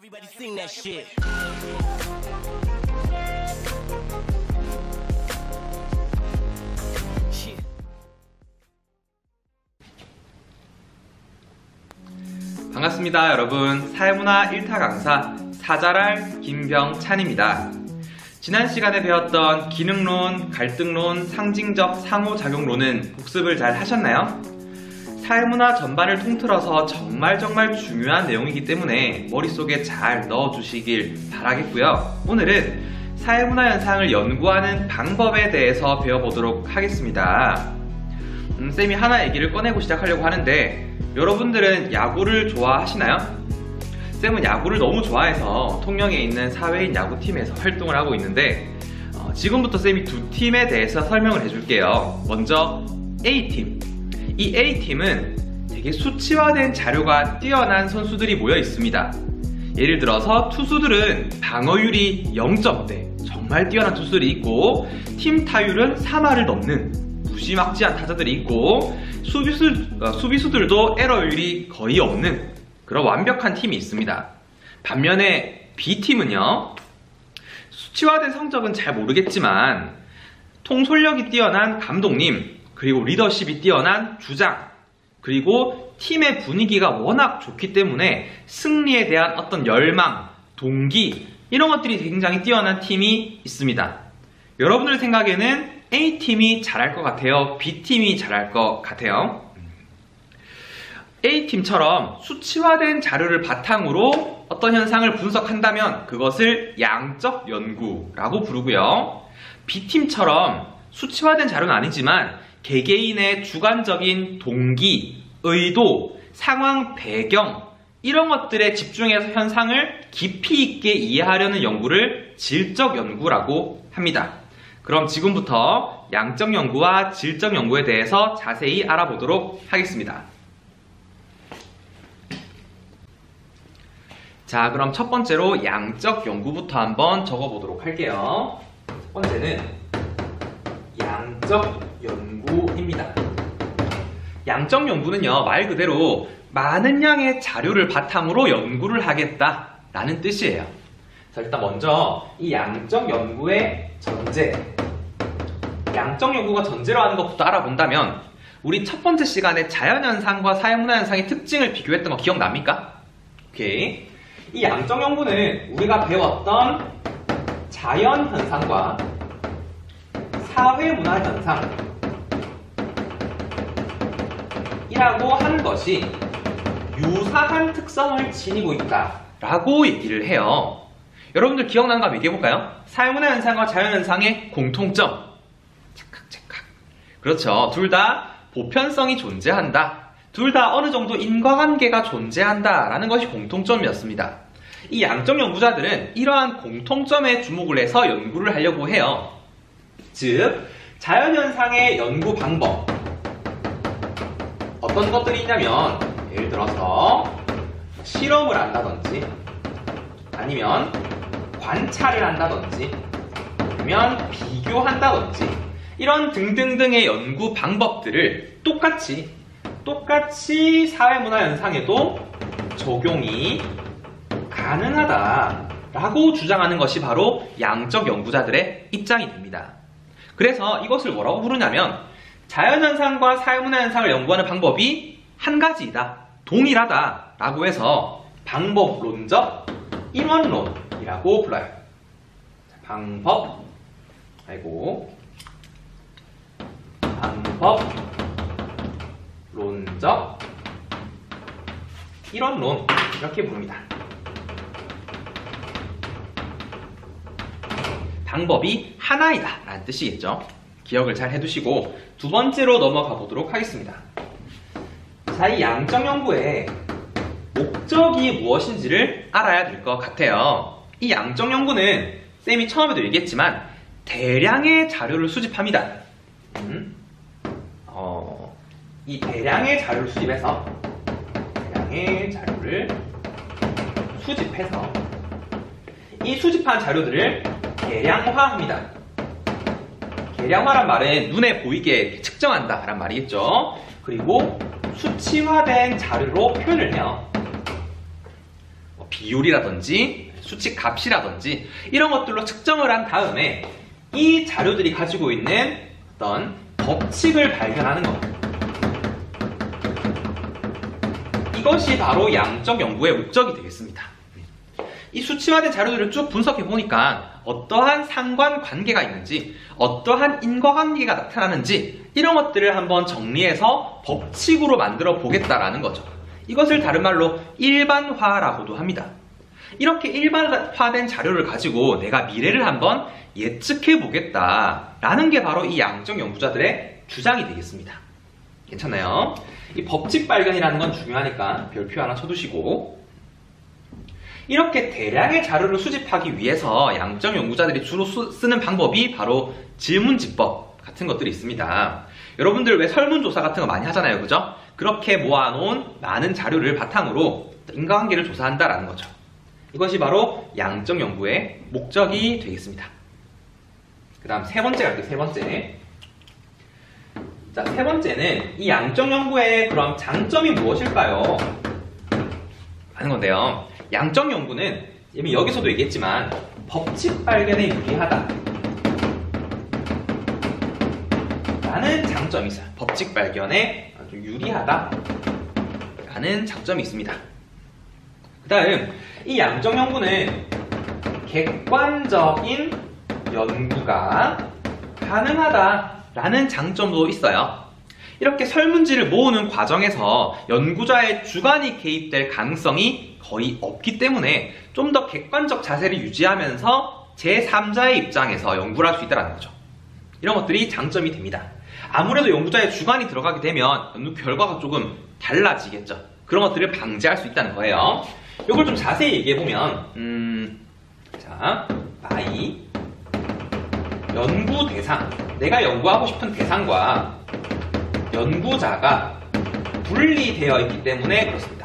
Everybody sing that shit. 반갑습니다 여러분. 사회문화 1타 강사 사자랄 김병찬입니다. 지난 시간에 배웠던 기능론, 갈등론, 상징적 상호작용론은 복습을 잘 하셨나요? 사회문화 전반을 통틀어서 정말 중요한 내용이기 때문에 머릿속에 잘 넣어주시길 바라겠고요. 오늘은 사회문화 현상을 연구하는 방법에 대해서 배워보도록 하겠습니다. 쌤이 하나 얘기를 꺼내고 시작하려고 하는데, 여러분들은 야구를 좋아하시나요? 쌤은 야구를 너무 좋아해서 통영에 있는 사회인 야구팀에서 활동을 하고 있는데, 지금부터 쌤이 두 팀에 대해서 설명을 해줄게요. 먼저 A팀. 이 A팀은 되게 수치화된 자료가 뛰어난 선수들이 모여 있습니다. 예를 들어서 투수들은 방어율이 0점대, 정말 뛰어난 투수들이 있고, 팀 타율은 3할을 넘는 무지막지한 타자들이 있고, 수비수들도 에러율이 거의 없는 그런 완벽한 팀이 있습니다. 반면에 B팀은요, 수치화된 성적은 잘 모르겠지만 통솔력이 뛰어난 감독님, 그리고 리더십이 뛰어난 주장, 그리고 팀의 분위기가 워낙 좋기 때문에 승리에 대한 어떤 열망, 동기, 이런 것들이 굉장히 뛰어난 팀이 있습니다. 여러분들 생각에는 A팀이 잘할 것 같아요? B팀이 잘할 것 같아요? A팀처럼 수치화된 자료를 바탕으로 어떤 현상을 분석한다면 그것을 양적 연구라고 부르고요. B팀처럼 수치화된 자료는 아니지만 개개인의 주관적인 동기, 의도, 상황 배경, 이런 것들에 집중해서 현상을 깊이 있게 이해하려는 연구를 질적 연구라고 합니다. 그럼 지금부터 양적 연구와 질적 연구에 대해서 자세히 알아보도록 하겠습니다. 자, 그럼 첫 번째로 양적 연구부터 한번 적어보도록 할게요. 첫 번째는 양적 연구입니다. 양적 연구는요, 말 그대로 많은 양의 자료를 바탕으로 연구를 하겠다라는 뜻이에요. 자, 일단 먼저 이 양적 연구의 전제, 양적 연구가 전제로 하는 것부터 알아본다면, 우리 첫 번째 시간에 자연현상과 사회문화현상의 특징을 비교했던 거 기억납니까? 오케이. 이 양적 연구는 우리가 배웠던 자연현상과 사회문화현상 이라고 하는 것이 유사한 특성을 지니고 있다라고 얘기를 해요. 여러분들 기억나는 거 한번 얘기해볼까요? 사회문화현상과 자연현상의 공통점. 착각. 그렇죠. 둘 다 보편성이 존재한다. 둘 다 어느 정도 인과관계가 존재한다라는 것이 공통점이었습니다. 이 양적 연구자들은 이러한 공통점에 주목을 해서 연구를 하려고 해요. 즉, 자연현상의 연구 방법. 어떤 것들이 있냐면, 예를 들어서 실험을 한다든지, 아니면 관찰을 한다든지, 아니면 비교한다든지, 이런 등등등의 연구 방법들을 똑같이 사회문화현상에도 적용이 가능하다라고 주장하는 것이 바로 양적 연구자들의 입장이 됩니다. 그래서 이것을 뭐라고 부르냐면, 자연현상과 사회문화현상을 연구하는 방법이 한 가지이다, 동일하다라고 해서 방법론적 인원론이라고 불러요. 방법론적 인원론, 이렇게 부릅니다. 방법이 하나이다 라는 뜻이겠죠. 기억을 잘 해두시고 두 번째로 넘어가 보도록 하겠습니다. 자, 이 양적 연구의 목적이 무엇인지를 알아야 될 것 같아요. 이 양적 연구는 쌤이 처음에도 얘기했지만 대량의 자료를 수집합니다. 이 대량의 자료를 수집해서 이 수집한 자료들을 계량화합니다. 계량화란 말은 눈에 보이게 측정한다 라는 말이겠죠. 그리고 수치화된 자료로 표현을 해요. 비율이라든지 수치 값이라든지 이런 것들로 측정을 한 다음에 이 자료들이 가지고 있는 어떤 법칙을 발견하는 것. 이것이 바로 양적 연구의 목적이 되겠습니다. 이 수치화된 자료들을 쭉 분석해 보니까 어떠한 상관관계가 있는지, 어떠한 인과관계가 나타나는지 이런 것들을 한번 정리해서 법칙으로 만들어 보겠다라는 거죠. 이것을 다른 말로 일반화라고도 합니다. 이렇게 일반화된 자료를 가지고 내가 미래를 한번 예측해 보겠다라는 게 바로 이 양적 연구자들의 주장이 되겠습니다. 괜찮나요? 이 법칙 발견이라는 건 중요하니까 별표 하나 쳐두시고, 이렇게 대량의 자료를 수집하기 위해서 양적 연구자들이 주로 쓰는 방법이 바로 질문지법 같은 것들이 있습니다. 여러분들 왜 설문조사 같은 거 많이 하잖아요, 그죠? 그렇게 모아놓은 많은 자료를 바탕으로 인과관계를 조사한다라는 거죠. 이것이 바로 양적 연구의 목적이 되겠습니다. 그 다음 세 번째 갈게요, 세 번째. 자, 세 번째는 이 양적 연구의 그럼 장점이 무엇일까요? 하는 건데요. 양적 연구는 이미 여기서도 얘기했지만 법칙 발견에 유리하다 라는 장점이 있어요. 법칙 발견에 아주 유리하다 라는 장점이 있습니다. 그 다음 이 양적 연구는 객관적인 연구가 가능하다라는 장점도 있어요. 이렇게 설문지를 모으는 과정에서 연구자의 주관이 개입될 가능성이 거의 없기 때문에 좀 더 객관적 자세를 유지하면서 제3자의 입장에서 연구를 할 수 있다는 거죠. 이런 것들이 장점이 됩니다. 아무래도 연구자의 주관이 들어가게 되면 연구 결과가 조금 달라지겠죠. 그런 것들을 방지할 수 있다는 거예요. 이걸 좀 자세히 얘기해보면 자, by 연구 대상, 내가 연구하고 싶은 대상과 연구자가 분리되어 있기 때문에 그렇습니다.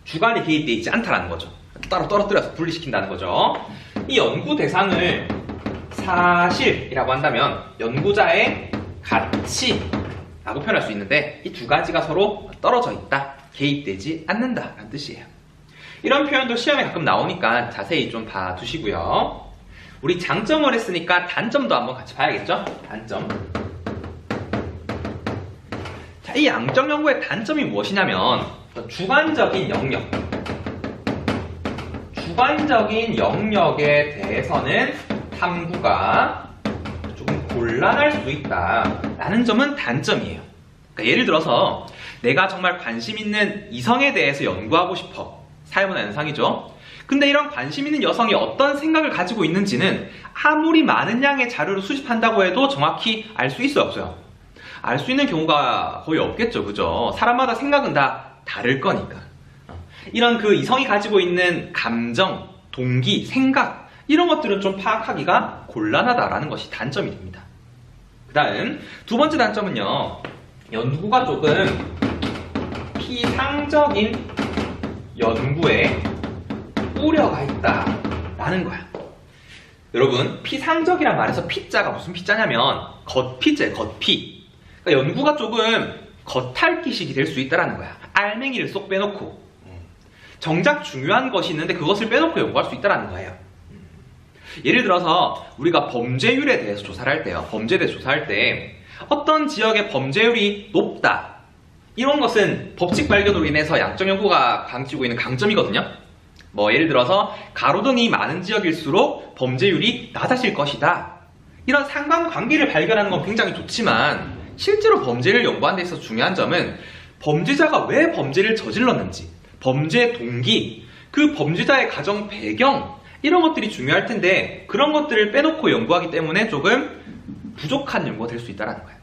주관이 개입되어 있지 않다는 거죠. 따로 떨어뜨려서 분리시킨다는 거죠. 이 연구 대상을 사실이라고 한다면 연구자의 가치라고 표현할 수 있는데 이 두 가지가 서로 떨어져 있다, 개입되지 않는다라는 뜻이에요. 이런 표현도 시험에 가끔 나오니까 자세히 좀 봐두시고요. 우리 장점을 했으니까 단점도 한번 같이 봐야겠죠? 단점. 자, 이 양적 연구의 단점이 무엇이냐면 주관적인 영역에 대해서는 탐구가 조금 곤란할 수 있다라는 점은 단점이에요. 그러니까 예를 들어서 내가 정말 관심 있는 이성에 대해서 연구하고 싶어. 사회문화 현상이죠. 근데 이런 관심 있는 여성이 어떤 생각을 가지고 있는지는 아무리 많은 양의 자료를 수집한다고 해도 정확히 알 수 있어요, 없어요? 알 수 있는 경우가 거의 없겠죠, 그죠? 사람마다 생각은 다 다를 거니까. 이런 그 이성이 가지고 있는 감정, 동기, 생각 이런 것들은 좀 파악하기가 곤란하다라는 것이 단점이 됩니다. 그 다음 두 번째 단점은요, 연구가 조금 피상적인 연구에 우려가 있다라는 거야. 여러분, 피상적이란 말에서 피자가 무슨 피자냐면 겉피자예요, 겉피. 그러니까 연구가 조금 겉핥기식이 될 수 있다는 거야. 알맹이를 쏙 빼놓고. 정작 중요한 것이 있는데 그것을 빼놓고 연구할 수 있다는 거예요. 예를 들어서 우리가 범죄율에 대해서 조사를 할 때요. 범죄에 대해서 조사할 때 어떤 지역의 범죄율이 높다. 이런 것은 법칙 발견으로 인해서 양적 연구가 가지고 있는 강점이거든요. 뭐 예를 들어서 가로등이 많은 지역일수록 범죄율이 낮아질 것이다. 이런 상관관계를 발견하는 건 굉장히 좋지만 실제로 범죄를 연구하는 데 있어서 중요한 점은 범죄자가 왜 범죄를 저질렀는지, 범죄 동기, 그 범죄자의 가정 배경 이런 것들이 중요할 텐데 그런 것들을 빼놓고 연구하기 때문에 조금 부족한 연구가 될 수 있다는 거예요.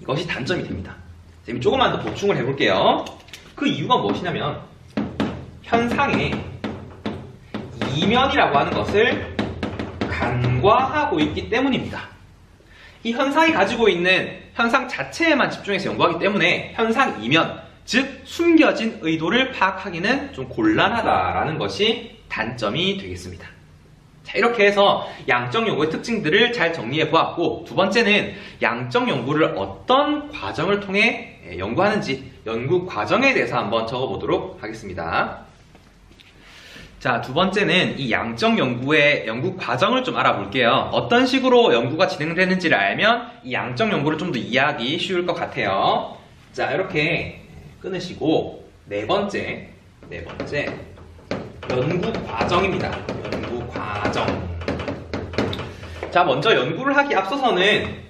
이것이 단점이 됩니다. 조금만 더 보충을 해볼게요. 그 이유가 무엇이냐면 현상의 이면이라고 하는 것을 간과하고 있기 때문입니다. 이 현상이 가지고 있는 현상 자체에만 집중해서 연구하기 때문에 현상 이면, 즉 숨겨진 의도를 파악하기는 좀 곤란하다라는 것이 단점이 되겠습니다. 자, 이렇게 해서 양적 연구의 특징들을 잘 정리해 보았고, 두 번째는 양적 연구를 어떤 과정을 통해 연구하는지 연구 과정에 대해서 한번 적어보도록 하겠습니다. 자, 두 번째는 이 양적 연구의 연구 과정을 좀 알아볼게요. 어떤 식으로 연구가 진행되는지를 알면 이 양적 연구를 좀 더 이해하기 쉬울 것 같아요. 자, 이렇게 끊으시고 네 번째 연구 과정입니다. 연구 과정. 자, 먼저 연구를 하기 앞서서는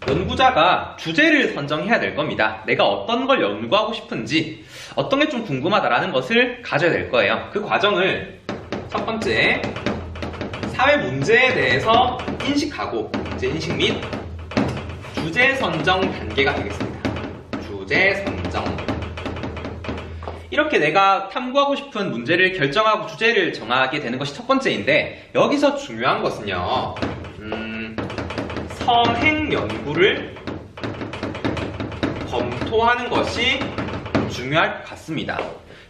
연구자가 주제를 선정해야 될 겁니다. 내가 어떤 걸 연구하고 싶은지, 어떤 게 좀 궁금하다라는 것을 가져야 될 거예요. 그 과정을 첫 번째, 사회 문제에 대해서 인식하고, 문제 인식 및 주제 선정 단계가 되겠습니다. 주제 선정. 이렇게 내가 탐구하고 싶은 문제를 결정하고 주제를 정하게 되는 것이 첫 번째인데, 여기서 중요한 것은요, 선행 연구를 검토하는 것이 중요할 것 같습니다.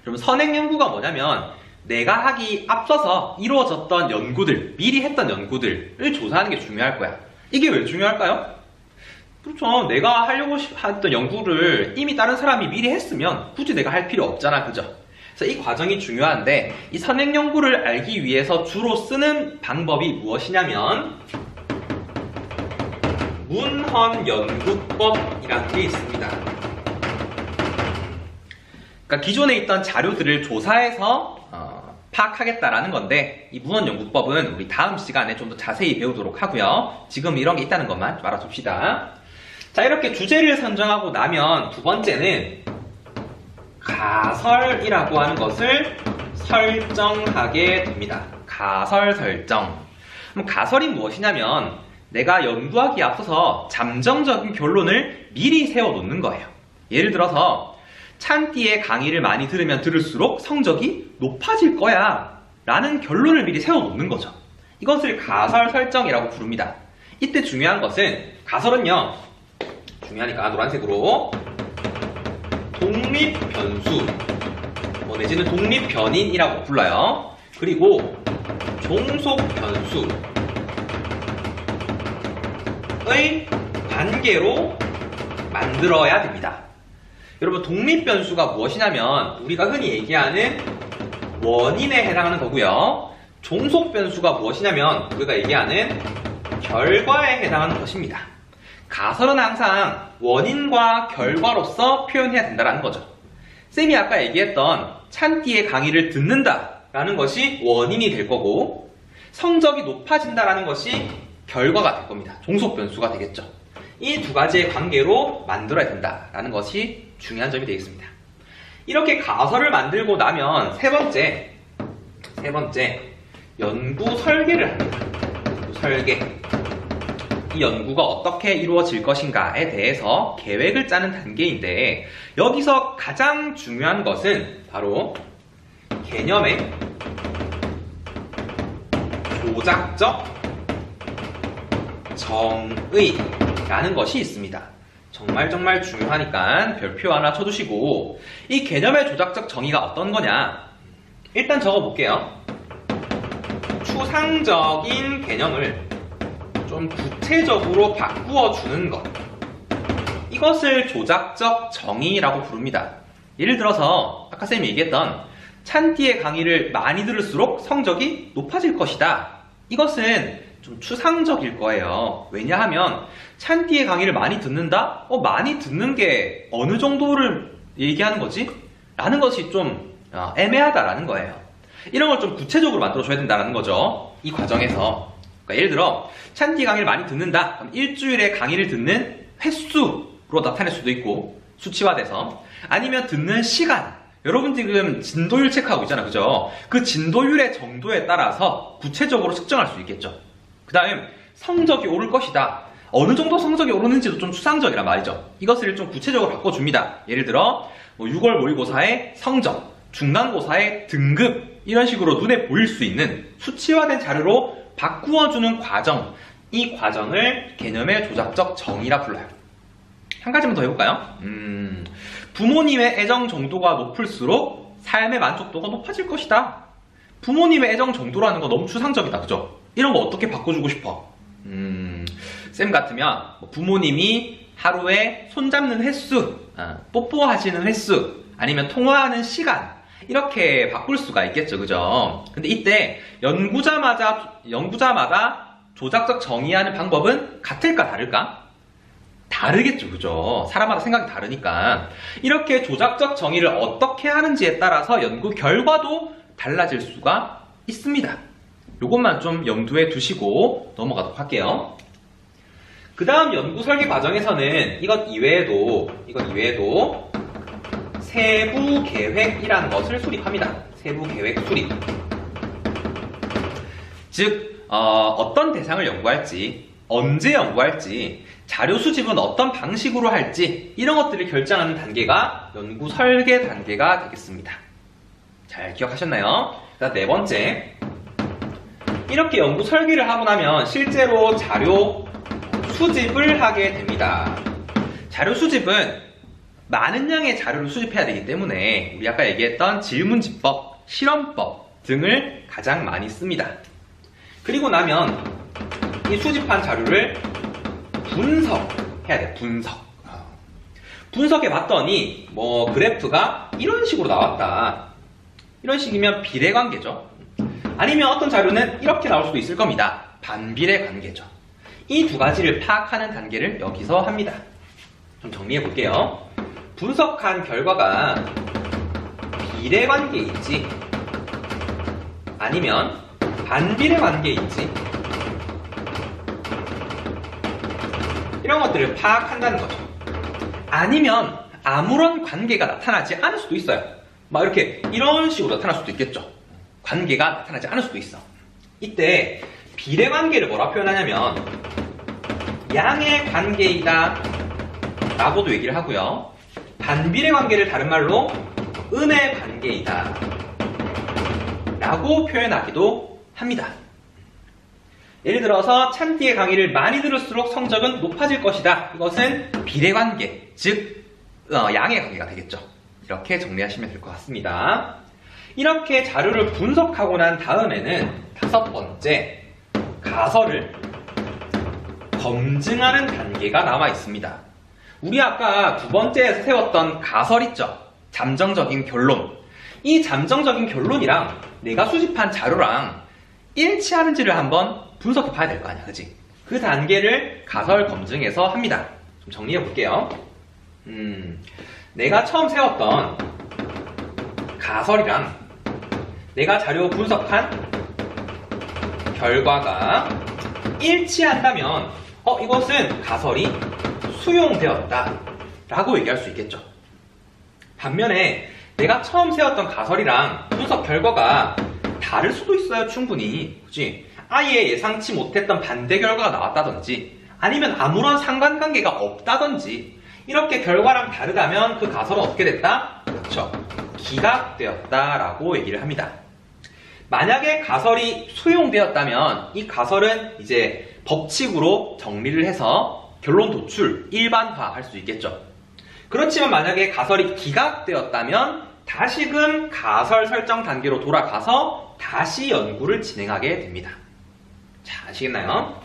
그럼 선행 연구가 뭐냐면 내가 하기 앞서서 이루어졌던 연구들, 미리 했던 연구들을 조사하는 게 중요할 거야. 이게 왜 중요할까요? 그렇죠. 내가 하려고 했던 연구를 이미 다른 사람이 미리 했으면 굳이 내가 할 필요 없잖아. 그죠? 그래서 이 과정이 중요한데 이 선행 연구를 알기 위해서 주로 쓰는 방법이 무엇이냐면 문헌연구법이라는 게 있습니다. 그러니까 기존에 있던 자료들을 조사해서 파악하겠다라는 건데 이 문헌연구법은 우리 다음 시간에 좀 더 자세히 배우도록 하고요. 지금 이런 게 있다는 것만 좀 알아둡시다. 자, 이렇게 주제를 선정하고 나면 두 번째는 가설이라고 하는 것을 설정하게 됩니다. 가설 설정. 그럼 가설이 무엇이냐면 내가 연구하기에 앞서서 잠정적인 결론을 미리 세워놓는 거예요. 예를 들어서 찬띠의 강의를 많이 들으면 들을수록 성적이 높아질 거야 라는 결론을 미리 세워놓는 거죠. 이것을 가설 설정이라고 부릅니다. 이때 중요한 것은 가설은요, 중요하니까 노란색으로 독립변수 내지는 독립변인이라고 불러요. 그리고 종속변수 의 관계로 만들어야 됩니다. 여러분, 독립변수가 무엇이냐면 우리가 흔히 얘기하는 원인에 해당하는 거고요. 종속변수가 무엇이냐면 우리가 얘기하는 결과에 해당하는 것입니다. 가설은 항상 원인과 결과로서 표현해야 된다는 거죠. 쌤이 아까 얘기했던 찬띠의 강의를 듣는다라는 것이 원인이 될 거고 성적이 높아진다라는 것이 결과가 될 겁니다. 종속 변수가 되겠죠. 이 두 가지의 관계로 만들어야 된다라는 것이 중요한 점이 되겠습니다. 이렇게 가설을 만들고 나면 세 번째 연구 설계를 합니다. 연구 설계. 이 연구가 어떻게 이루어질 것인가에 대해서 계획을 짜는 단계인데 여기서 가장 중요한 것은 바로 개념의 조작적 정의라는 것이 있습니다. 정말 중요하니까 별표 하나 쳐두시고 이 개념의 조작적 정의가 어떤 거냐 일단 적어볼게요. 추상적인 개념을 좀 구체적으로 바꾸어주는 것, 이것을 조작적 정의라고 부릅니다. 예를 들어서 아까 쌤이 얘기했던 찬띠의 강의를 많이 들을수록 성적이 높아질 것이다. 이것은 좀 추상적일 거예요. 왜냐하면 찬띠의 강의를 많이 듣는다? 많이 듣는 게 어느 정도를 얘기하는 거지? 라는 것이 좀 애매하다라는 거예요. 이런 걸 좀 구체적으로 만들어줘야 된다는 거죠. 이 과정에서. 그러니까 예를 들어 찬띠 강의를 많이 듣는다. 그럼 일주일에 강의를 듣는 횟수로 나타낼 수도 있고 수치화돼서, 아니면 듣는 시간, 여러분 지금 진도율 체크하고 있잖아, 그죠? 그 진도율의 정도에 따라서 구체적으로 측정할 수 있겠죠. 그 다음 성적이 오를 것이다. 어느 정도 성적이 오르는지도 좀 추상적이란 말이죠. 이것을 좀 구체적으로 바꿔줍니다. 예를 들어 6월 모의고사의 성적, 중간고사의 등급, 이런 식으로 눈에 보일 수 있는 수치화된 자료로 바꾸어주는 과정, 이 과정을 개념의 조작적 정의라 불러요. 한 가지만 더 해볼까요? 부모님의 애정 정도가 높을수록 삶의 만족도가 높아질 것이다. 부모님의 애정 정도라는 거 너무 추상적이다, 그죠? 이런 거 어떻게 바꿔주고 싶어? 쌤 같으면 부모님이 하루에 손잡는 횟수, 뽀뽀하시는 횟수, 아니면 통화하는 시간, 이렇게 바꿀 수가 있겠죠, 그죠? 근데 이때 연구자마다 조작적 정의하는 방법은 같을까 다를까? 다르겠죠, 그죠? 사람마다 생각이 다르니까. 이렇게 조작적 정의를 어떻게 하는지에 따라서 연구 결과도 달라질 수가 있습니다. 요것만 좀 염두에 두시고 넘어가도록 할게요. 그 다음 연구 설계 과정에서는 이것 이외에도 세부 계획이라는 것을 수립합니다. 세부 계획 수립. 즉, 어떤 대상을 연구할지, 언제 연구할지, 자료 수집은 어떤 방식으로 할지, 이런 것들을 결정하는 단계가 연구 설계 단계가 되겠습니다. 잘 기억하셨나요? 자, 네 번째. 이렇게 연구 설계를 하고 나면 실제로 자료 수집을 하게 됩니다. 자료 수집은 많은 양의 자료를 수집해야 되기 때문에 우리 아까 얘기했던 질문지법, 실험법 등을 가장 많이 씁니다. 그리고 나면 이 수집한 자료를 분석해야 돼요. 분석해 봤더니 그래프가 이런 식으로 나왔다. 이런 식이면 비례관계죠. 아니면 어떤 자료는 이렇게 나올 수도 있을 겁니다. 반비례 관계죠. 이 두 가지를 파악하는 단계를 여기서 합니다. 좀 정리해 볼게요. 분석한 결과가 비례 관계일지 아니면 반비례 관계일지 이런 것들을 파악한다는 거죠. 아니면 아무런 관계가 나타나지 않을 수도 있어요. 막 이렇게 이런 식으로 나타날 수도 있겠죠. 관계가 나타나지 않을 수도 있어. 이때 비례 관계를 뭐라 표현하냐면 양의 관계이다 라고도 얘기를 하고요. 반비례 관계를 다른 말로 음의 관계이다 라고 표현하기도 합니다. 예를 들어서 찬띠의 강의를 많이 들을수록 성적은 높아질 것이다. 이것은 비례관계, 즉 양의 관계가 되겠죠. 이렇게 정리하시면 될 것 같습니다. 이렇게 자료를 분석하고 난 다음에는 다섯 번째, 가설을 검증하는 단계가 남아 있습니다. 우리 아까 두 번째에서 세웠던 가설 있죠? 잠정적인 결론. 이 잠정적인 결론이랑 내가 수집한 자료랑 일치하는지를 한번 분석해 봐야 될 거 아니야, 그치? 그 단계를 가설 검증에서 합니다. 좀 정리해 볼게요. 내가 처음 세웠던 가설이랑 내가 자료 분석한 결과가 일치한다면 이것은 가설이 수용되었다 라고 얘기할 수 있겠죠. 반면에 내가 처음 세웠던 가설이랑 분석 결과가 다를 수도 있어요, 충분히. 그치? 아예 예상치 못했던 반대 결과가 나왔다든지 아니면 아무런 상관관계가 없다든지 이렇게 결과랑 다르다면 그 가설은 어떻게 됐다? 그렇죠. 기각되었다 라고 얘기를 합니다. 만약에 가설이 수용되었다면 이 가설은 이제 법칙으로 정리를 해서 결론 도출, 일반화 할 수 있겠죠. 그렇지만 만약에 가설이 기각되었다면 다시금 가설 설정 단계로 돌아가서 다시 연구를 진행하게 됩니다. 자, 아시겠나요?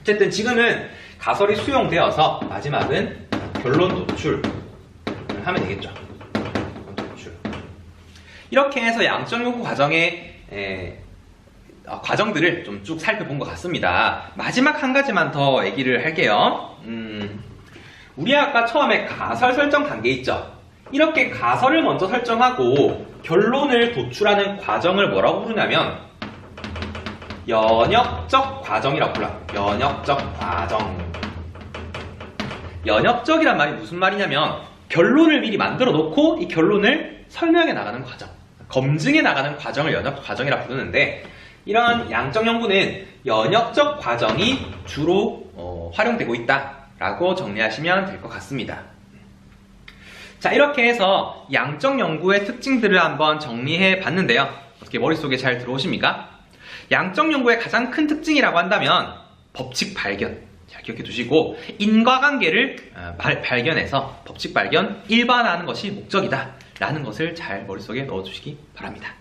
어쨌든 지금은 가설이 수용되어서 마지막은 결론 도출을 하면 되겠죠. 결론 도출. 이렇게 해서 양적 연구 과정의 과정들을 좀 쭉 살펴본 것 같습니다. 마지막 한 가지만 더 얘기를 할게요. 우리 아까 처음에 가설 설정 단계 있죠? 이렇게 가설을 먼저 설정하고 결론을 도출하는 과정을 뭐라고 부르냐면 연역적 과정이라고 불러요. 연역적 과정. 연역적이란 말이 무슨 말이냐면 결론을 미리 만들어 놓고 이 결론을 설명해 나가는 과정, 검증해 나가는 과정을 연역적 과정이라고 부르는데 이런 양적 연구는 연역적 과정이 주로 활용되고 있다라고 정리하시면 될 것 같습니다. 자, 이렇게 해서 양적 연구의 특징들을 한번 정리해 봤는데요. 어떻게 머릿속에 잘 들어오십니까? 양적 연구의 가장 큰 특징이라고 한다면 법칙 발견, 잘 기억해 두시고 인과관계를 발견해서 법칙 발견, 일반화하는 것이 목적이다 라는 것을 잘 머릿속에 넣어주시기 바랍니다.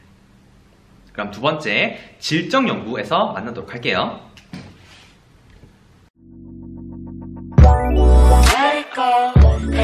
그럼 두 번째, 질적 연구에서 만나도록 할게요. Let it go.